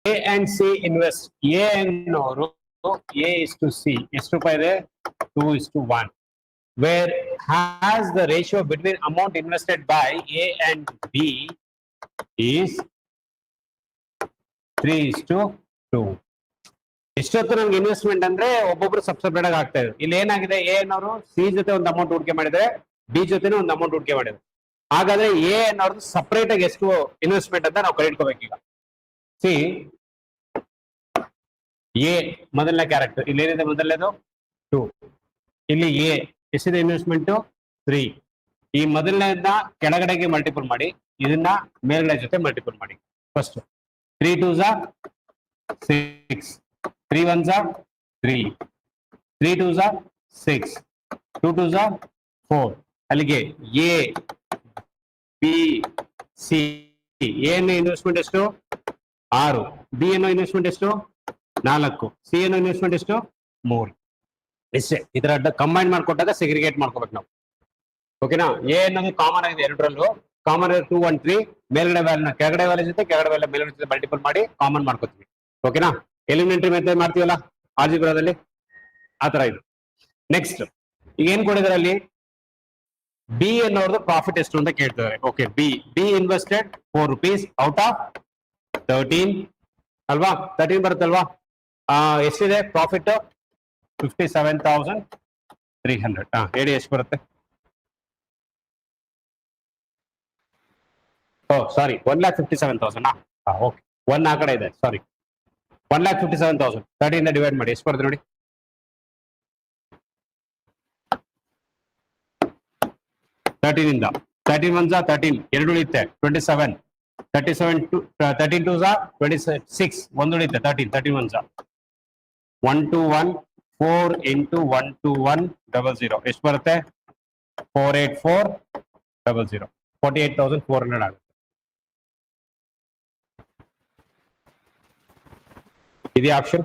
A and C invest. A ಅನ್ನೋರು A is to C ಎಷ್ಟು ರೂಪಾಯಿ ಇದೆ? 2:1. Where has the ratio between amount invested by A and B is 3:2. ಎಷ್ಟೊತ್ತು ನಮ್ಗೆ investment ಅಂದ್ರೆ ಒಬ್ಬೊಬ್ರು ಸಬ್ಸೆಪರೇಟ್ ಆಗಿ ಆಗ್ತಾ ಇದೆ. ಇಲ್ಲಿ ಏನಾಗಿದೆ, ಎ ಅನ್ನೋರು ಸಿ ಜೊತೆ ಒಂದು ಅಮೌಂಟ್ ಹೂಡಿಕೆ ಮಾಡಿದ್ರೆ, ಬಿ ಜೊತೆನೂ ಒಂದು ಅಮೌಂಟ್ ಹೂಡಿಕೆ ಮಾಡಿದ್ರೆ. ಹಾಗಾದ್ರೆ ಎ ಅನ್ನೋರ್ದು ಸಪರೇಟ್ ಆಗಿ ಎಷ್ಟು ಇನ್ವೆಸ್ಟ್ಮೆಂಟ್ ಅಂತ ನಾವು ಕಂಡುಹಿಡ್ಕೋಬೇಕು. ಈಗ ಸಿ ಎ ಮೊದಲನೇ ಕ್ಯಾರೆಕ್ಟರ್, ಇಲ್ಲಿ ಏನಿದೆ ಮೊದಲನೇದು 2, ಇಲ್ಲಿ ಎ ಎಷ್ಟಿದೆ ಇನ್ವೆಸ್ಟ್ಮೆಂಟ್ 3. ಈ ಮೊದಲನೇದ ಕೆಳಗಡೆಗೆ ಮಲ್ಟಿಪಲ್ ಮಾಡಿ, ಇದನ್ನ ಮೇಲ್ಗಡೆ ಜೊತೆ ಮಲ್ಟಿಪಲ್ ಮಾಡಿ. First 3 2s are 6, 3 1s are 3, 3 2s are 6, 2 2s are 4. ಅಲ್ಲಿಗೆ ಎ ಬಿ ಸಿ. ಎ ಅನ್ನೋ ಇನ್ವೆಸ್ಟ್ಮೆಂಟ್ ಎಷ್ಟು? 6. ಬಿ ಅನ್ನೋ ಇನ್ವೆಸ್ಟ್ಮೆಂಟ್ ಎಷ್ಟು? 4. ಸಿ ಅನ್ನೋ ಇನ್ವೆಸ್ಟ್ಮೆಂಟ್ ಎಷ್ಟು? 3. ಇಷ್ಟೇ. ಇದರ ಕಂಬೈನ್ ಮಾಡ್ಕೊಟ್ಟಾಗ ಸೆಗ್ರಿಗೇಟ್ ಮಾಡ್ಕೋಬೇಕು ನಾವು. ಓಕೆನಾ? ಎ ಅನ್ನೋದು ಕಾಮನ್ ಆಗಿದೆ ಎರಡರಲ್ಲೂ. ಕಾಮನ್ 2 1 3. ಮೇಲ್ಗಡೆ ವ್ಯಾಲ್ಯೂನ ಕೆಳಗಡೆ ವ್ಯಾಲ್ಯೂ ಜೊತೆ, ಕೆಳಗಡೆ ವ್ಯಾಲ್ಯೂ ಮೇಲ್ಗಡೆ ಜೊತೆ ಮಲ್ಟಿಪಲ್ ಮಾಡಿ ಕಾಮನ್ ಮಾಡ್ಕೋತೀವಿ. ಓಕೆನಾ? ಎಲಿಮಿನೇಟರಿ ಮೆಥಡ್ ಮಾಡ್ತೀವಲ್ಲ ಆಲ್ಜಿಬ್ರಾದಲ್ಲಿ, ಆ ತರ ಇದು. ನೆಕ್ಸ್ಟ್ ಈಗ ಏನ್ ಕೊಡಿದಾರೆ ಅಲ್ಲಿ? ಬಿ ಅನ್ನೋರ್ದು ಪ್ರಾಫಿಟ್ ಎಷ್ಟು ಅಂತ ಕೇಳ್ತಿದ್ದಾರೆ. Okay, B invested 4 rupees out of 13 ಅಲ್ವಾ? 13 ಬರುತ್ತಲ್ವಾ? ಎಷ್ಟಿದೆ ಪ್ರಾಫಿಟ್? 57,300. ಹೇಳಿ ಎಷ್ಟು ಬರುತ್ತೆ? ಸಾರಿ, 1,57,000. ಓಕೆ, 1 ಆ ಕಡೆ ಇದೆ, ಸಾರಿ. 1,57,000 30 ಇಂದ ಡಿವೈಡ್ ಮಾಡಿ ಎಷ್ಟು ಬರುತ್ತೆ ನೋಡಿ. 13 ಇಂದ 13 1s are 13, 2 ಉಳಿಯುತ್ತೆ 27, 37 13 2s are 26, 1 ಉಳಿಯುತ್ತೆ 13, 13 1s are 121 4 into 12100 ಎಷ್ಟು ಬರುತ್ತೆ? 48400, 48,400 ಆಗುತ್ತೆ. ಇದೆಯಾ ಆಪ್ಷನ್?